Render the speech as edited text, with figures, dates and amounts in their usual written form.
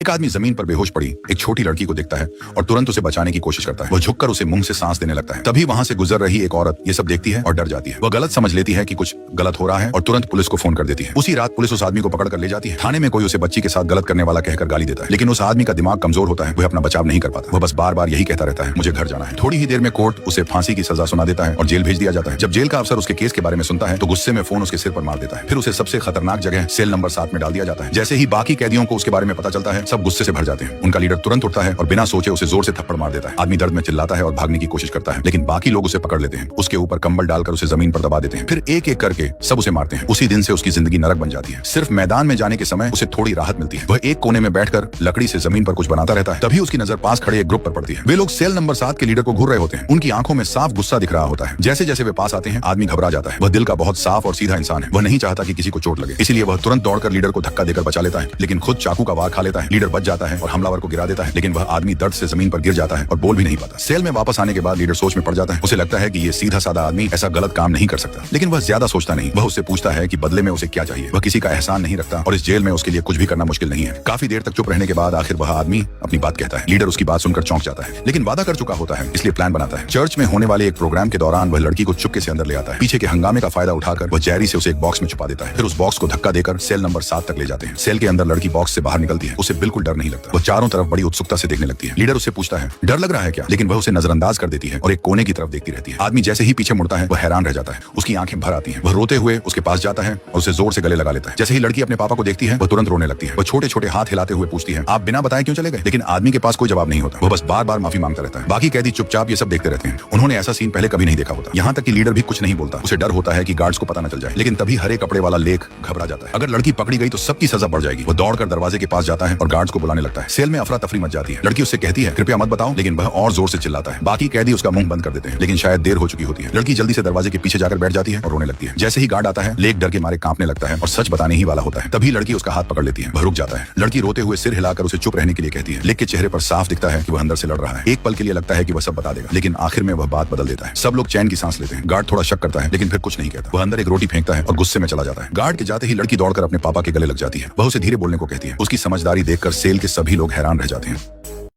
एक आदमी जमीन पर बेहोश पड़ी एक छोटी लड़की को देखता है और तुरंत उसे बचाने की कोशिश करता है। वह झुककर उसे मुंह से सांस देने लगता है। तभी वहां से गुजर रही एक औरत ये सब देखती है और डर जाती है। वह गलत समझ लेती है कि कुछ गलत हो रहा है और तुरंत पुलिस को फोन कर देती है। उसी रात पुलिस उस आदमी को पकड़ कर ले जाती है। थाने में कोई उसे बच्ची के साथ गलत करने वाला कहकर गाली देता है, लेकिन उस आदमी का दिमाग कमजोर होता है, वह अपना बचाव नहीं कर पाता। वह बस बार बार यही कहता रहता है, मुझे घर जाना है। थोड़ी ही देर में कोर्ट उसे फांसी की सजा सुना देता है और जेल भेज दिया जाता है। जब जेल का अफसर उसके केस के बारे में सुनता है तो गुस्से में फोन उसके सिर पर मार देता है। फिर उसे सबसे खतरनाक जगह सेल नंबर 7 में डाल दिया जाता है। जैसे ही बाकी कैदियों को उसके बारे में पता चलता है, सब गुस्से से भर जाते हैं। उनका लीडर तुरंत उठता है और बिना सोचे उसे जोर से थप्पड़ मार देता है। आदमी दर्द में चिल्लाता है और भागने की कोशिश करता है, लेकिन बाकी लोग उसे पकड़ लेते हैं। उसके ऊपर कंबल डालकर उसे जमीन पर दबा देते हैं। फिर एक एक करके सब उसे मारते हैं। उसी दिन से उसकी जिंदगी नरक बन जाती है। सिर्फ मैदान में जाने के समय उसे थोड़ी राहत मिलती है। वह एक कोने में बैठकर लकड़ी से जमीन पर कुछ बनाता रहता है। तभी उसकी नजर पास खड़े एक ग्रुप पर पड़ती है। वे लोग सेल नंबर 7 के लीडर को घूर रहे होते हैं। उनकी आंखों में साफ गुस्सा दिख रहा होता है। जैसे जैसे वे पास आते हैं आदमी घबरा जाता है। वह दिल का बहुत साफ और सीधा इंसान है। वह नहीं चाहता कि किसी को चोट लगे, इसलिए वह तुरंत दौड़कर लीडर को धक्का देकर बचा लेता है, लेकिन खुद चाकू का वार खा लेता है। लीडर बच जाता है और हमलावर को गिरा देता है, लेकिन वह आदमी दर्द से जमीन पर गिर जाता है और बोल भी नहीं पाता। सेल में वापस आने के बाद लीडर सोच में पड़ जाता है। उसे लगता है कि ये सीधा साधा आदमी ऐसा गलत काम नहीं कर सकता, लेकिन वह ज्यादा सोचता नहीं। वह उससे पूछता है कि बदले में उसे क्या चाहिए। वह किसी का एहसान नहीं रखता और इस जेल में उसके लिए कुछ भी करना मुश्किल नहीं है। काफी देर तक चुप रहने के बाद आखिर वह आदमी अपनी बात कहता है। लीडर उसकी बात सुनकर चौंक जाता है, लेकिन वादा कर चुका होता है, इसलिए प्लान बनाता है। चर्च में होने वाले एक प्रोग्राम के दौरान वह लड़की को चुपके से अंदर ले आता है। पीछे के हंगामे का फायदा उठाकर वह जैरी से उसे एक बॉक्स में छुपा देता है। फिर उस बॉक्स को धक्का देकर सेल नंबर 7 तक ले जाते हैं। सेल के अंदर लड़की बॉक्स से बाहर निकलती है। उसे बिल्कुल डर नहीं लगता। वह चारों तरफ बड़ी उत्सुकता से देखने लगती है। लीडर उससे पूछता है, डर लग रहा है क्या? लेकिन वह उसे नजरअंदाज कर देती है और एक कोने की तरफ देखती रहती है। आदमी जैसे ही पीछे मुड़ता है वह हैरान रह जाता है। उसकी आंखें भर आती हैं। वह रोते हुए उसके पास जाता है और उसे जोर से गले लगा लेता है। जैसे ही लड़की अपने पापा को देखती है वह तुरंत रोने लगती है। वह छोटे छोटे हाथ हिलाते हुए पूछती है, आप बिना बताए क्यों चले गए? लेकिन आदमी के पास कोई जवाब नहीं होता। वह बस बार बार माफी मांगता रहता है। बाकी कैदी चुपचाप ये सब देखते रहते हैं। उन्होंने ऐसा सीन पहले कभी नहीं देखा होता। यहाँ तक कि लीडर भी कुछ नहीं बोलता। उसे डर होता है कि गार्ड्स को पता न चल जाए। लेकिन तभी हरे कपड़े वाला लेख घबरा जाता है। अगर लड़की पकड़ी गई तो सबकी सजा बढ़ जाएगी। वह दौड़कर दरवाजे के पास जाता है और गार्ड्स को बुलाने लगता है। सेल में अफरा तफरी मच जाती है। लड़की उससे कहती है, कृपया मत बताओ, लेकिन वह और जोर से चिल्लाता है। बाकी कैदी उसका मुंह बंद कर देते हैं, लेकिन शायद देर हो चुकी होती है। लड़की जल्दी से दरवाजे के पीछे जाकर बैठ जाती है और रोने लगती है। जैसे ही गार्ड आता है लेख डर के मारे कांपने लगता है और सच बताने ही वाला होता है। तभी लड़की उसका हाथ पकड़ लेती है। वह रुक जाता है। लड़की रोते हुए सिर हिलाकर उसे चुप रहने के लिए कहती है। लेख के चेहरे पर साफ दिखता है कि वह अंदर से लड़ रहा है। एक पल के लिए लगता है कि वह सब बता देगा, लेकिन आखिर में वह बात बदल देता है। सब लोग चैन की सांस लेते हैं। गार्ड थोड़ा शक करता है, लेकिन फिर कुछ नहीं कहता। वह अंदर एक रोटी फेंकता है और गुस्से में चला जाता है। गार्ड के जाते ही लड़की दौड़कर अपने पापा के गले लग जाती है। वह उसे धीरे बोलने को कहती है। उसकी समझदारी देखकर सेल के सभी लोग हैरान रह जाते हैं।